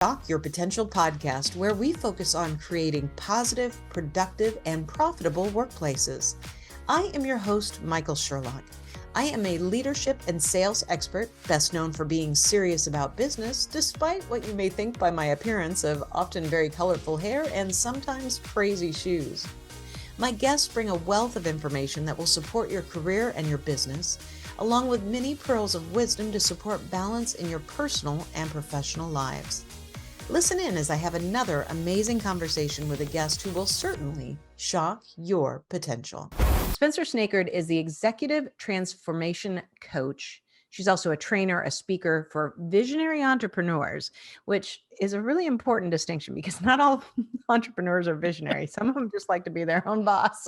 Shock Your Potential podcast, where we focus on creating positive, productive, and profitable workplaces. I am your host, Michael Sherlock. I am a leadership and sales expert, best known for being serious about business, despite what you may think by my appearance of often very colorful hair and sometimes crazy shoes. My guests bring a wealth of information that will support your career and your business, along with many pearls of wisdom to support balance in your personal and professional lives. Listen in as I have another amazing conversation with a guest who will certainly shock your potential. Spencer Snakard is the executive transformation coach. She's also a trainer, a speaker for visionary entrepreneurs, which is a really important distinction because not all entrepreneurs are visionary. Some of them just like to be their own boss.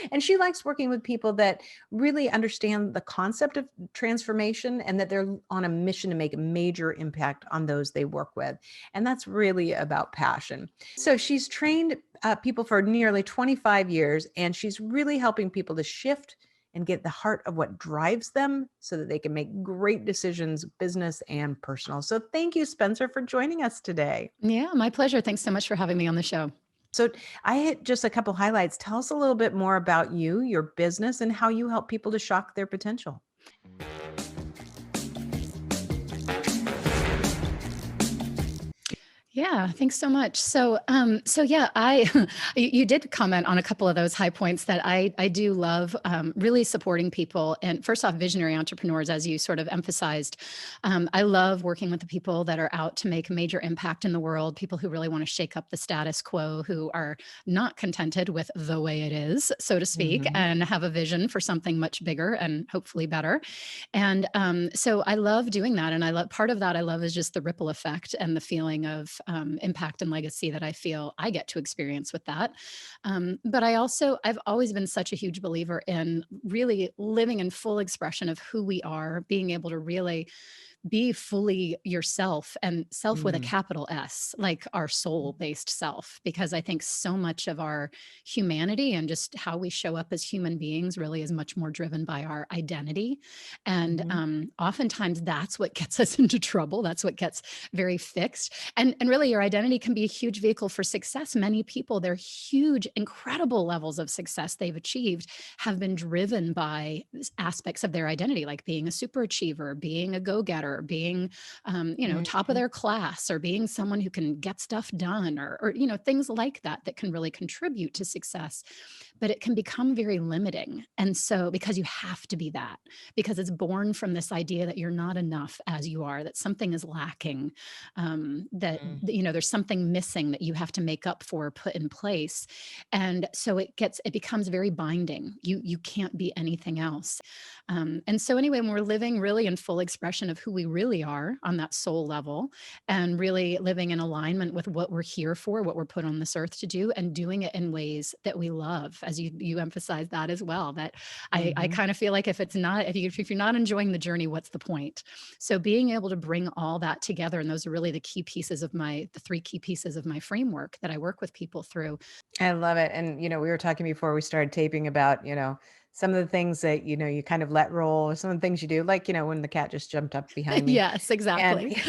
And she likes working with people that really understand the concept of transformation and that they're on a mission to make a major impact on those they work with. And that's really about passion. So she's trained people for nearly 25 years, and she's really helping people to shift and get the heart of what drives them so that they can make great decisions, business and personal. So thank you, Spencer, for joining us today. Yeah, my pleasure. Thanks so much for having me on the show. So I hit just a couple highlights. Tell us a little bit more about you, your business, and how you help people to shock their potential. Yeah, thanks so much. So yeah, you did comment on a couple of those high points that I do love, really supporting people. And first off, visionary entrepreneurs, as you sort of emphasized. I love working with the people that are out to make a major impact in the world, people who really want to shake up the status quo, who are not contented with the way it is, so to speak, and have a vision for something much bigger and hopefully better. And so I love doing that. And part of that I love is just the ripple effect and the feeling of impact and legacy that I feel I get to experience with that. But I've always been such a huge believer in really living in full expression of who we are, being able to really be fully yourself, and self with a capital S, like our soul-based self, because I think so much of our humanity and just how we show up as human beings really is much more driven by our identity. And oftentimes that's what gets us into trouble. That's what gets very fixed. And really your identity can be a huge vehicle for success. Many people, their huge, incredible levels of success they've achieved have been driven by aspects of their identity, like being a super achiever, being a go-getter, being, top of their class, or being someone who can get stuff done, or things like that that can really contribute to success. But it can become very limiting. And so, because you have to be that, because it's born from this idea that you're not enough as you are, that something is lacking, there's something missing that you have to make up for, put in place. And so it becomes very binding. You can't be anything else. And so anyway, when we're living really in full expression of who we really are on that soul level, and really living in alignment with what we're here for, what we're put on this earth to do, and doing it in ways that we love, as you emphasize that as well, that I kind of feel like if you're not enjoying the journey, what's the point? So being able to bring all that together, and those are really the three key pieces of my framework that I work with people through. I love it. And, we were talking before we started taping about, some of the things that, you kind of let roll, some of the things you do, like, when the cat just jumped up behind me. Yes, And, exactly.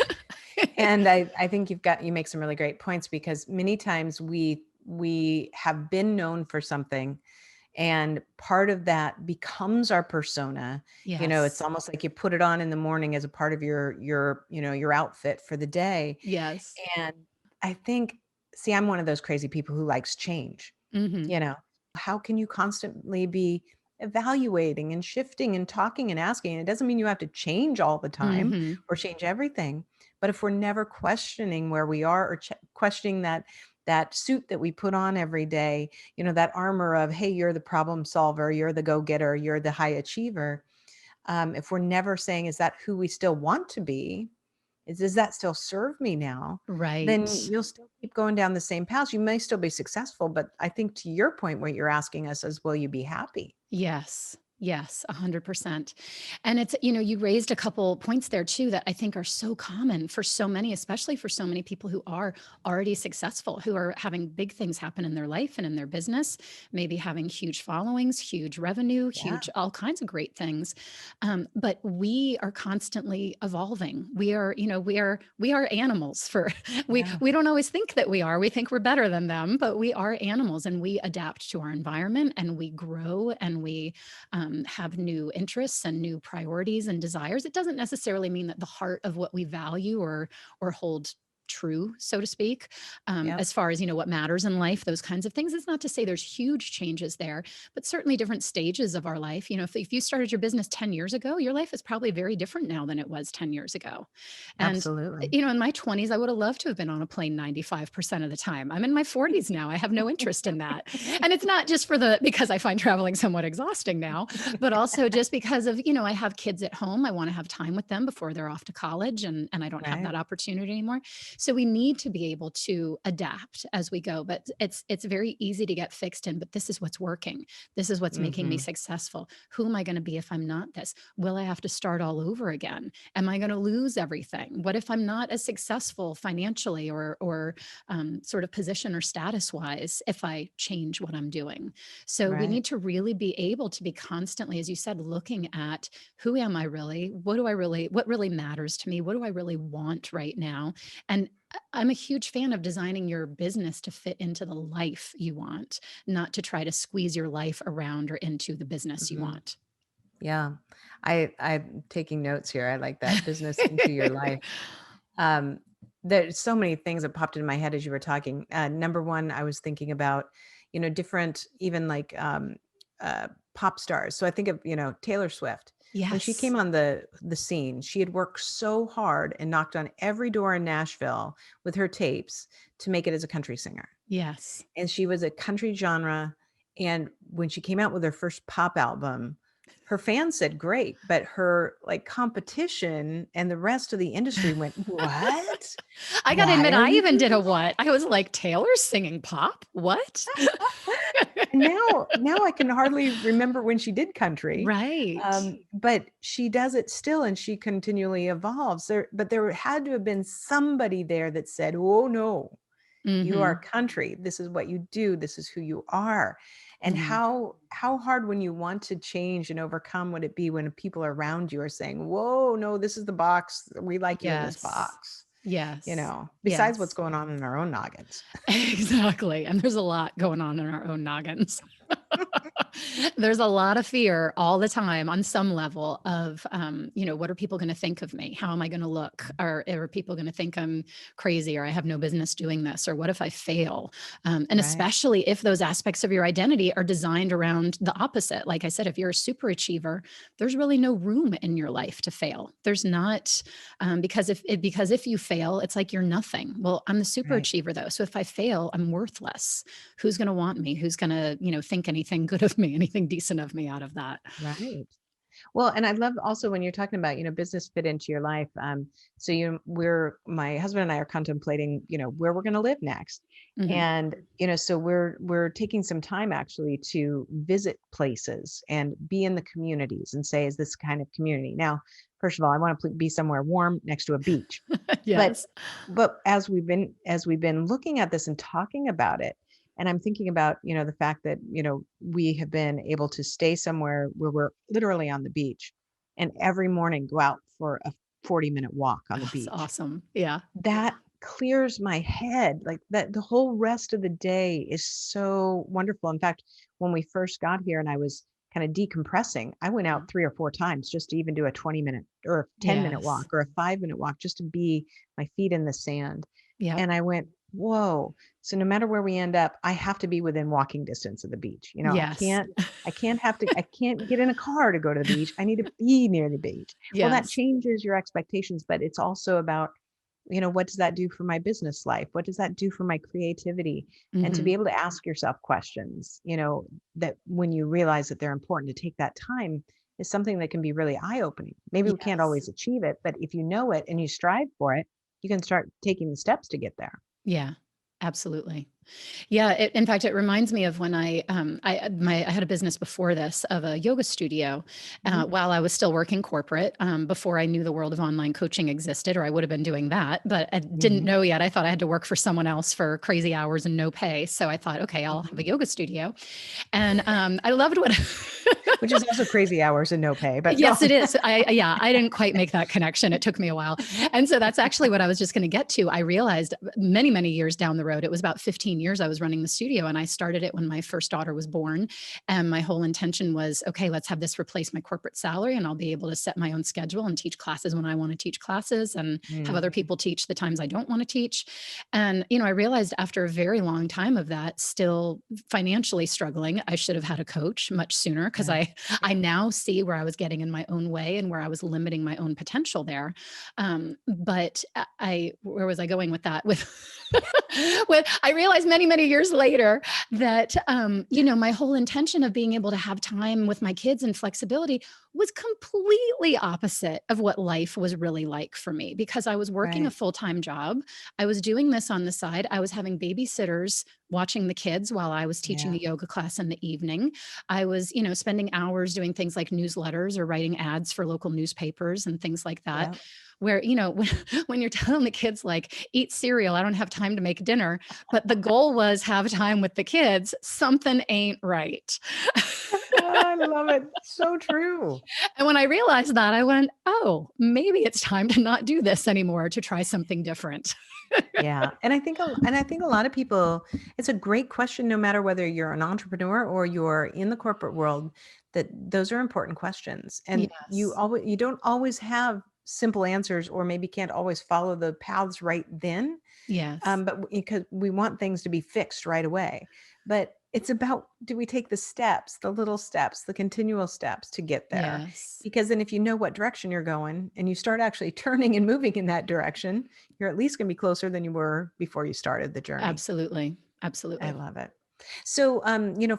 and I think you make some really great points, because many times we have been known for something, and part of that becomes our persona. Yes. It's almost like you put it on in the morning as a part of your outfit for the day. Yes. And I think, see, I'm one of those crazy people who likes change. How can you constantly be evaluating and shifting and talking and asking? It doesn't mean you have to change all the time or change everything. But if we're never questioning where we are, or questioning that suit that we put on every day, that armor of, hey, you're the problem solver, you're the go-getter, you're the high achiever. If we're never saying, is that who we still want to be? Does that still serve me now? Right. Then you'll still keep going down the same path. You may still be successful, but I think, to your point, what you're asking us is, will you be happy? Yes. Yes, 100%. And it's, you raised a couple points there too that I think are so common for so many, especially for so many people who are already successful, who are having big things happen in their life and in their business, maybe having huge followings, huge revenue, Yeah. huge, all kinds of great things. But we are constantly evolving. We are animals for, Yeah. we don't always think that we are. We think we're better than them, but we are animals and we adapt to our environment and we grow and we have new interests and new priorities and desires. It doesn't necessarily mean that the heart of what we value or hold true, so to speak, Yep. as far as what matters in life, those kinds of things. It's not to say there's huge changes there, but certainly different stages of our life. If you started your business 10 years ago, your life is probably very different now than it was 10 years ago. And Absolutely. in my 20s, I would have loved to have been on a plane 95% of the time. I'm in my 40s now. I have no interest in that. And it's not just because I find traveling somewhat exhausting now, but also just because of, I have kids at home. I want to have time with them before they're off to college, and I don't have Right. that opportunity anymore. So we need to be able to adapt as we go, but it's very easy to get fixed in, but this is what's working. This is what's making me Hmm. successful. Who am I going to be if I'm not this? Will I have to start all over again? Am I going to lose everything? What if I'm not as successful financially or sort of position or status wise if I change what I'm doing? So we Right. need to really be able to be constantly, as you said, looking at who am I really? What really matters to me? What do I really want right now? And I'm a huge fan of designing your business to fit into the life you want, not to try to squeeze your life around or into the business you Hmm. want. Yeah. I'm taking notes here. I like that, business into your life. Um, there's so many things that popped in my head as you were talking. Number one, I was thinking about, different, even like pop stars. So I think of, Taylor Swift. When she Yes. came on the scene, she had worked so hard and knocked on every door in Nashville with her tapes to make it as a country singer. Yes. And she was a country genre. And when she came out with her first pop album, her fans said great, but her like competition and the rest of the industry went, "What? I got to Why admit, are I you even did a doing what? I was like, Taylor's singing pop? What? that?" And now I can hardly remember when she did country. Right. But she does it still and she continually evolves. There had to have been somebody there that said, "Oh no, you are Hmm. country. This is what you do. This is who you are." And Hmm. how hard when you want to change and overcome would it be when people around you are saying, "Whoa, no, this is the box. We like you in this Yes. box." Yes. Besides what's Yes. going on in our own noggins. Exactly. And there's a lot going on in our own noggins. There's a lot of fear all the time on some level of, what are people going to think of me? How am I going to look? Or are people going to think I'm crazy or I have no business doing this? Or what if I fail? And Right. especially if those aspects of your identity are designed around the opposite. Like I said, if you're a super achiever, there's really no room in your life to fail. There's not, because if you fail, it's like you're nothing. Well, I'm the super Right. achiever though. So if I fail, I'm worthless. Who's going to want me? Who's going to, think anything good of me, anything decent of me out of that? Right. Well, and I love also when you're talking about, business fit into your life. So my husband and I are contemplating, where we're going to live next. Hmm. And, so we're taking some time actually to visit places and be in the communities and say, is this kind of community? Now, first of all, I want to be somewhere warm next to a beach. But Yes. but as we've been looking at this and talking about it, and I'm thinking about, the fact that, we have been able to stay somewhere where we're literally on the beach and every morning go out for a 40-minute walk on the Oh, it's beach. awesome. Yeah. That clears my head. Like that the whole rest of the day is so wonderful. In fact, when we first got here and I was kind of decompressing, I went Yeah. out 3 or 4 times just to even do a 20-minute or a 10-minute Yes. walk or a 5-minute walk just to be my feet in the sand. Yep. And I went, "Whoa." So no matter where we end up, I have to be within walking distance of the beach. Yes. I can't get in a car to go to the beach. I need to be near the beach. Well, that Yes. changes your expectations, but it's also about, what does that do for my business life? What does that do for my creativity? And to be Hmm. able to ask yourself questions, that when you realize that they're important to take that time is something that can be really eye-opening. Maybe we can't Yes. always achieve it, but if you know it and you strive for it, you can start taking the steps to get there. Yeah, absolutely. Yeah, in fact, it reminds me of when I had a business before this of a yoga studio Mhm. while I was still working corporate, before I knew the world of online coaching existed, or I would have been doing that, but I didn't Mhm. know yet. I thought I had to work for someone else for crazy hours and no pay. So I thought, okay, I'll have Mhm. a yoga studio, and I loved what. Which is also crazy hours and no pay, but go Yes, it on. is. Yeah, I didn't quite make that connection. It took me a while. And so that's actually what I was just going to get to. I realized many, many years down the road, it was about 15 years I was running the studio, and I started it when my first daughter was born. And my whole intention was, okay, let's have this replace my corporate salary, and I'll be able to set my own schedule and teach classes when I want to teach classes and have other Mm, people teach the times I don't want to teach. And, I realized after a very long time of that, still financially struggling, I should have had a coach much sooner, because yeah. I now see where I was getting in my own way and where I was limiting my own potential there. But where was I going with that? With, with I realized many, many years later that, my whole intention of being able to have time with my kids and flexibility was completely opposite of what life was really like for me, because I was working a Right. full-time job. I was doing this on the side. I was having babysitters watching the kids while I was teaching Yeah. a yoga class in the evening. I was, spending hours doing things like newsletters or writing ads for local newspapers and things like that. Yeah. Where, when you're telling the kids, like, eat cereal, I don't have time to make dinner, but the goal was have time with the kids, something ain't right. I love it. So true. And when I realized that, I went, oh, maybe it's time to not do this anymore, to try something different. Yeah. And I think a lot of people, it's a great question no matter whether you're an entrepreneur or you're in the corporate world, that those are important questions. And Yes. you don't always have simple answers, or maybe can't always follow the paths right then. Yes. But because we want things to be fixed right away. But it's about, do we take the steps, the little steps, the continual steps to get there? Yes. Because then if you know what direction you're going and you start actually turning and moving in that direction, you're at least going to be closer than you were before you started the journey. Absolutely. I Absolutely. love it. So,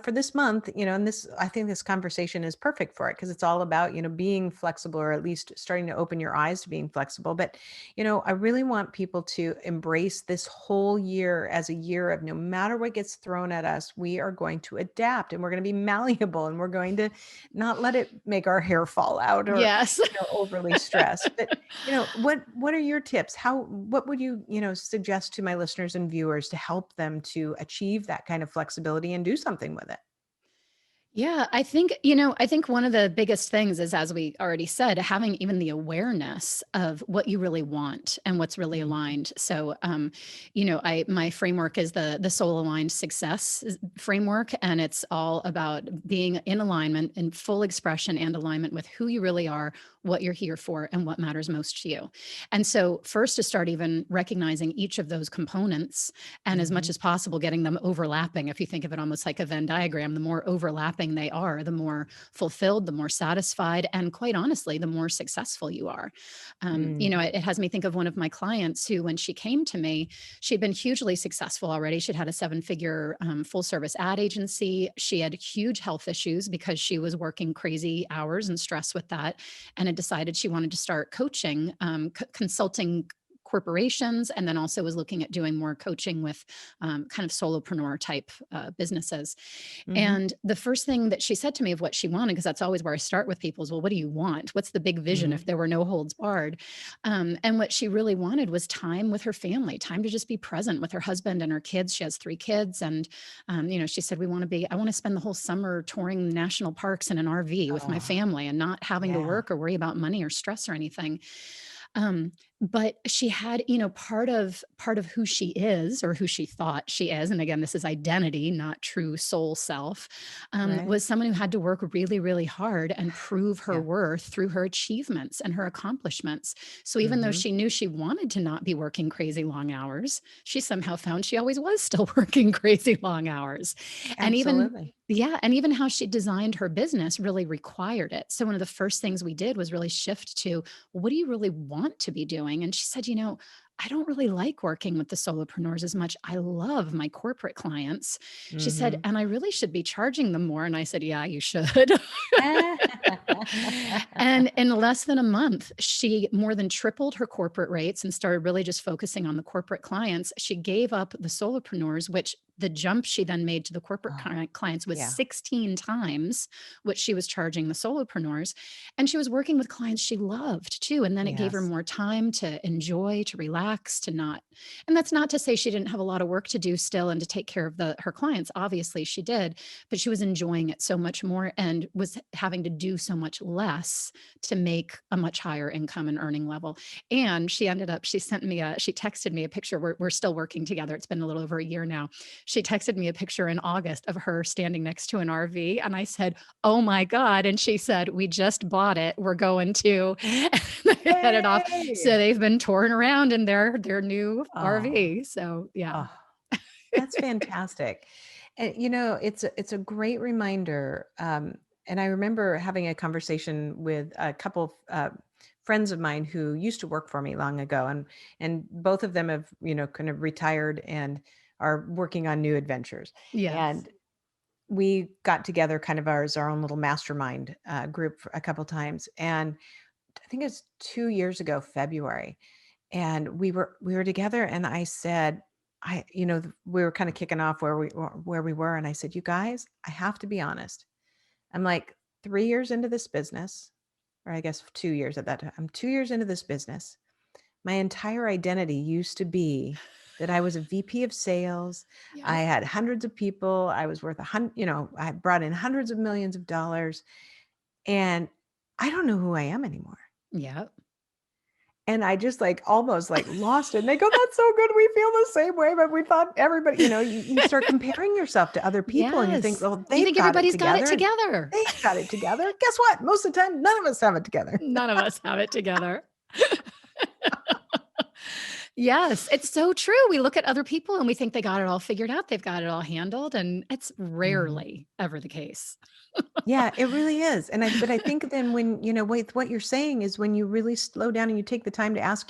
for this month, and this, I think this conversation is perfect for it because it's all about, being flexible, or at least starting to open your eyes to being flexible. But, I really want people to embrace this whole year as a year of, no matter what gets thrown at us, we are going to adapt, and we're going to be malleable, and we're going to not let it make our hair fall out, or, Yes. overly stressed. But, what are your tips? What would you, suggest to my listeners and viewers to help them to achieve that kind of flexibility and do something with it? Yeah, I think one of the biggest things is, as we already said, having even the awareness of what you really want and what's really Mhm. aligned. So, my framework is the soul aligned success framework, and it's all about being in alignment, in full expression and alignment with who you really are, what you're here for, and what matters most to you. And so, first, to start even recognizing each of those components, and as much Mhm. as possible getting them overlapping. If you think of it almost like a Venn diagram, the more overlapping they are, the more fulfilled, the more satisfied, and quite honestly, the more successful you are. Mm. It has me think of one of my clients who, when she came to me, she'd been hugely successful already. She'd had a seven-figure full service ad agency. She had huge health issues because she was working crazy hours and stress with that, and had decided she wanted to start coaching, consulting corporations, and then also was looking at doing more coaching with kind of solopreneur type businesses. Mhm. And the first thing that she said to me of what she wanted, because that's always where I start with people, is, well, what do you want? What's the big vision if Mhm. there were no holds barred? And what she really wanted was time with her family, time to just be present with her husband and her kids. She has three kids. And, she said, I want to spend the whole summer touring national parks in an RV with my Oh, family and not having to yeah. work or worry about money or stress or anything. But she had, part of who she is, or who she thought she is, and again, this is identity, not true soul self, Right. was someone who had to work really, really hard and prove her Yeah. worth through her achievements and her accomplishments. So even though Mhm. she knew she wanted to not be working crazy long hours, she somehow found she always was still working crazy long hours. And even Absolutely. yeah, and even how she designed her business really required it. So one of the first things we did was really shift to, what do you really want to be doing? And she said, I don't really like working with the solopreneurs as much. I love my corporate clients. She said, Mm-hmm. and I really should be charging them more. And I said, yeah, you should. And in less than a month, she more than tripled her corporate rates and started really just focusing on the corporate clients. She gave up the solopreneurs, which the jump she then made to the corporate Oh, clients was yeah. 16 times what she was charging the solopreneurs. And she was working with clients she loved too. And then it gave her Yes. more time to enjoy, to relax, to not. And that's not to say she didn't have a lot of work to do still and to take care of her clients. Obviously, she did, but she was enjoying it so much more and was having to do so much less to make a much higher income and earning level. And she ended up, she texted me a picture. We're still working together. It's been a little over a year now. She texted me a picture in August of her standing next to an RV. And I said, oh my God. And she said, we just bought it. We're going to head it off. Yay! So they've been touring around in their new Oh, RV. So yeah. oh, that's fantastic. And it's a great reminder. And I remember having a conversation with a couple of friends of mine who used to work for me long ago, and both of them have kind of retired and are working on new adventures. Yes. And we got together kind of as our own little mastermind group for a couple times, and I think it's 2 years ago, February, and we were together, and I said, we were kind of kicking off where we were, and I said, you guys, I have to be honest. I'm like 3 years into this business, or I guess 2 years at that time. I'm 2 years into this business. My entire identity used to be that I was a VP of sales. I Yep. had hundreds of people. I was worth I brought in hundreds of millions of dollars, and I don't know who I am anymore. Yep. And I just almost lost it. And they go, that's so good. We feel the same way, but we thought everybody, you start comparing yourself to other people and you think, Yes. well, You they've think got it everybody's got it together and together. they've got it together. Guess what? Most of the time, none of us have it together. None of us have it together. Yes, it's so true. We look at other people and we think they got it all figured out. They've got it all handled, and it's Mhm. rarely ever the case. Yeah, it really is. But I think then when, what you're saying is when you really slow down and you take the time to ask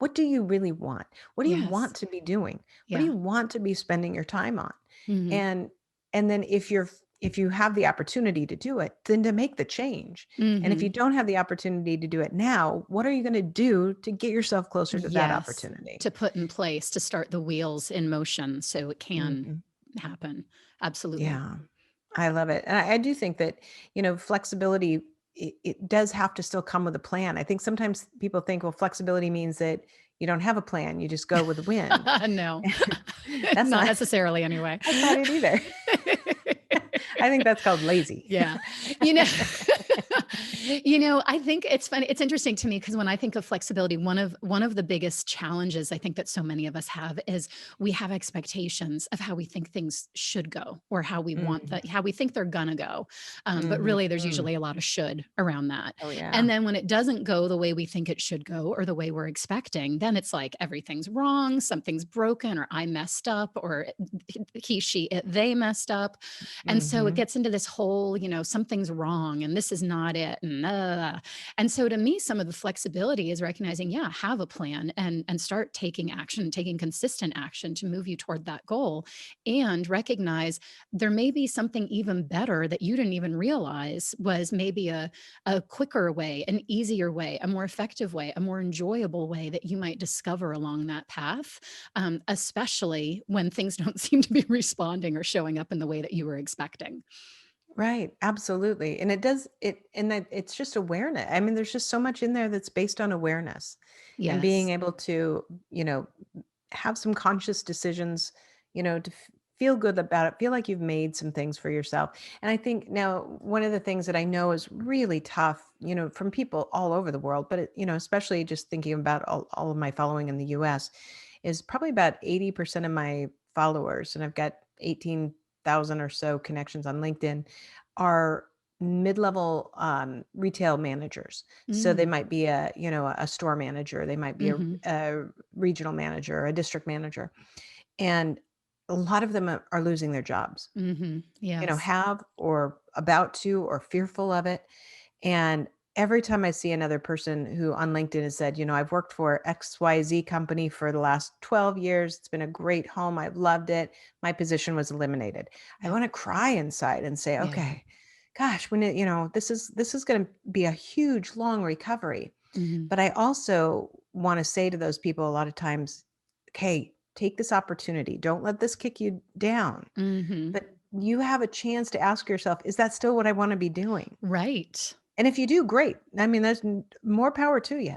what do you really want? What do you Yes. want to be doing? What do Yeah. you want to be spending your time on? Mhm. And and then if you have the opportunity to do it, then to make the change. And if you Mhm. don't have the opportunity to do it now, what are you going to do to get yourself closer to that Yes. opportunity? To put in place to start the wheels in motion so it can Mhm. happen. Absolutely. Yeah. I love it. And I do think that, flexibility, it does have to still come with a plan. I think sometimes people think, well, flexibility means that you don't have a plan. You just go with the wind. No. That's Not not, necessarily anyway. that's not it either. I think that's called lazy. Yeah. You know, I think it's funny. It's interesting to me because when I think of flexibility, one of the biggest challenges I think that so many of us have is we have expectations of how we think things should go or how we want Mhm. that, how we think they're gonna go. But Mhm. really, there's Mm. usually a lot of should around that. Oh, yeah. And then when it doesn't go the way we think it should go or the way we're expecting, then it's like everything's wrong, something's broken, or I messed up, or he, she, it, they messed up. And so it Mhm. gets into this whole, something's wrong and this is not it. And so to me, some of the flexibility is recognizing, yeah, have a plan and start taking action, taking consistent action to move you toward that goal. And recognize there may be something even better that you didn't even realize was maybe a quicker way, an easier way, a more effective way, a more enjoyable way that you might discover along that path, especially when things don't seem to be responding or showing up in the way that you were expecting. Right, absolutely. And it does it and that it's just awareness. I mean, there's just so much in there that's based on awareness and being Yes. able to, have some conscious decisions, to feel good about it, feel like you've made some things for yourself. And I think now one of the things that I know is really tough, from people all over the world, but especially just thinking about all of my following in the US, is probably about 80% of my followers, and I've got 18,000 or so connections on LinkedIn, are mid-level retail managers. So they Mm. might be a store manager, they might be Hmm. a regional manager, a district manager, and a lot of them are losing their jobs, Hmm. Yes. have or about to or fearful of it. And every time I see another person who on LinkedIn has said, I've worked for XYZ company for the last 12 years. It's been a great home. I've loved it. My position was eliminated. I Yeah. want to cry inside and say, Yeah. okay, gosh, when this is going to be a huge, long recovery. Hmm. But I also want to say to those people a lot of times, okay, take this opportunity. Don't let this kick you down. Hmm. But you have a chance to ask yourself, is that still what I want to be doing? Right. And if you do, great. I mean, there's more power to you.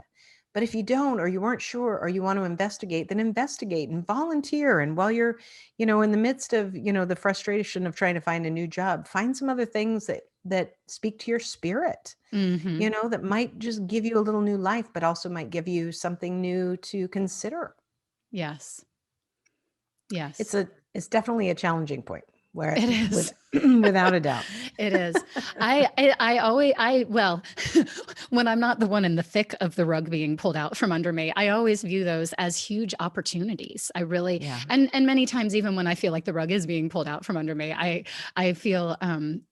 But if you don't, or you weren't sure, or you want to investigate, then investigate and volunteer. And while you're, in the midst of, the frustration of trying to find a new job, find some other things that speak to your spirit, Hmm. that might just give you a little new life, but also might give you something new to consider. Yes. It's Yes. a, it's definitely a challenging point where It with, is. without a doubt. It is. I always, well, when I'm not the one in the thick of the rug being pulled out from under me, I always view those as huge opportunities. I really, Yeah. and many times, even when I feel like the rug is being pulled out from under me, I feel,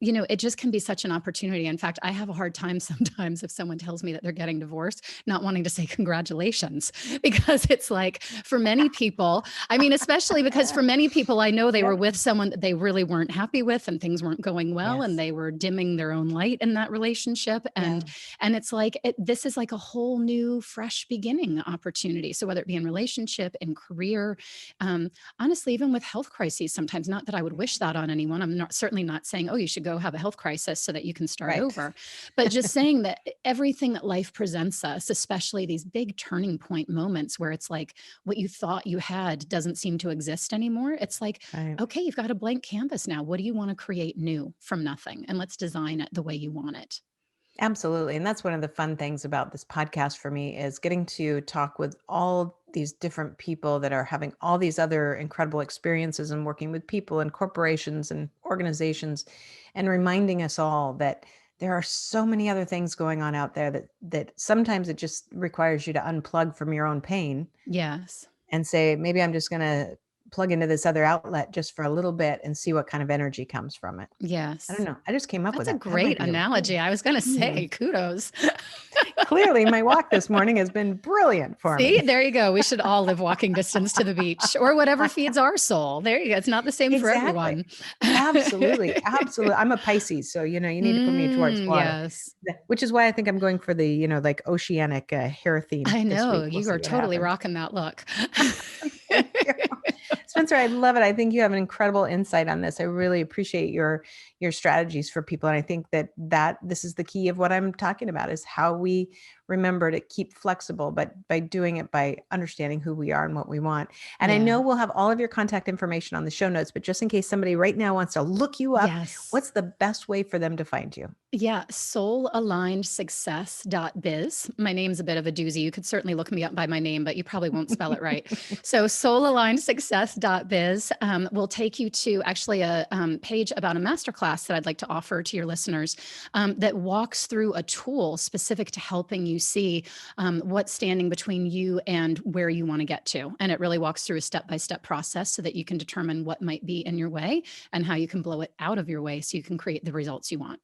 it just can be such an opportunity. In fact, I have a hard time sometimes if someone tells me that they're getting divorced, not wanting to say congratulations, because it's like for many people, I mean, especially because for many people, I know they were Yep. with someone that they really weren't happy with and things weren't going well and Yes. they were dimming their own light in that relationship. Yeah. And it's like this is like a whole new fresh beginning opportunity. So whether it be in relationship, in career, um, honestly, even with health crises, sometimes not that I would wish that on anyone. I'm not certainly not saying, oh, you should go have a health crisis so that you can start Right. over, but just saying that everything that life presents us, especially these big turning point moments where it's like what you thought you had doesn't seem to exist anymore. It's like, Right. okay, you've got a blank canvas now. What do you want to create new from nothing? And let's design it the way you want it. Absolutely. And that's one of the fun things about this podcast for me is getting to talk with all these different people that are having all these other incredible experiences and working with people and corporations and organizations and reminding us all that there are so many other things going on out there that sometimes it just requires you to unplug from your own pain Yes. and say, maybe I'm just going to plug into this other outlet just for a little bit and see what kind of energy comes from it. I don't Yes. know. I just came up with That's a that. That might great be a analogy. really I was going to hmm. say kudos. Clearly, my walk this morning has been brilliant for See, me. there you go. We should all live walking distance to the beach or whatever feeds our soul. There you go. It's not the same for Exactly. everyone. Absolutely. Absolutely. I'm a Pisces, so, you need to put me towards water, Yes. which is why I think I'm going for the, like oceanic hair theme I this know week. We'll you see are what totally happens. rocking that look. Thank you. Spencer, I love it. I think you have an incredible insight on this. I really appreciate your strategies for people. And I think that this is the key of what I'm talking about is how we remember to keep flexible, but by doing it by understanding who we are and what we want. And I Yeah. know we'll have all of your contact information on the show notes, but just in case somebody right now wants to look you up, Yes. what's the best way for them to find you? Yeah, soulalignedsuccess.biz. My name's a bit of a doozy. You could certainly look me up by my name, but you probably won't spell it right. So, soulalignedsuccess.biz will take you to actually a page about a masterclass that I'd like to offer to your listeners that walks through a tool specific to helping you see what's standing between you and where you want to get to. And it really walks through a step by step process so that you can determine what might be in your way and how you can blow it out of your way so you can create the results you want.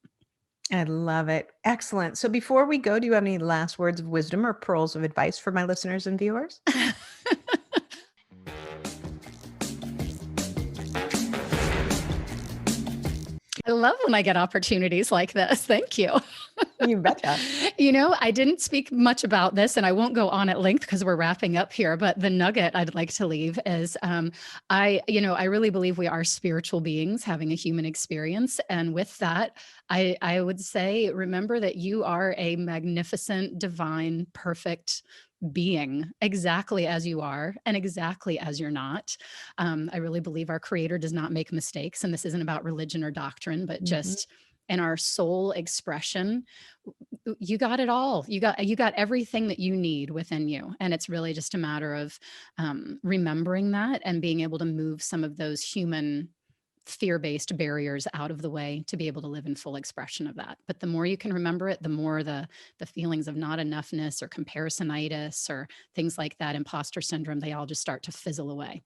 I love it. Excellent. So before we go, do you have any last words of wisdom or pearls of advice for my listeners and viewers? I love when I get opportunities like this. Thank you. You betcha. I didn't speak much about this and I won't go on at length because we're wrapping up here, but the nugget I'd like to leave is I really believe we are spiritual beings having a human experience. And with that, I would say, remember that you are a magnificent, divine, perfect being exactly as you are and exactly as you're not. I really believe our creator does not make mistakes. And this isn't about religion or doctrine, but Mhm. just in our soul expression, you got it all. You got everything that you need within you. And it's really just a matter of remembering that and being able to move some of those human fear-based barriers out of the way to be able to live in full expression of that. But the more you can remember it, the more the feelings of not enoughness or comparisonitis or things like that, imposter syndrome, they all just start to fizzle away.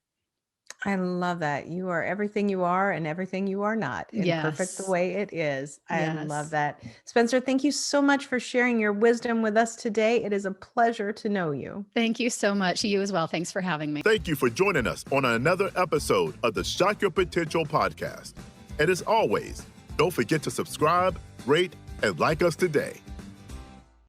I love that. You are everything you are and everything you are not, and perfect the Yes. way it is. I love Yes. that. Spencer, thank you so much for sharing your wisdom with us today. It is a pleasure to know you. Thank you so much. You as well. Thanks for having me. Thank you for joining us on another episode of the Shock Your Potential podcast. And as always, don't forget to subscribe, rate, and like us today.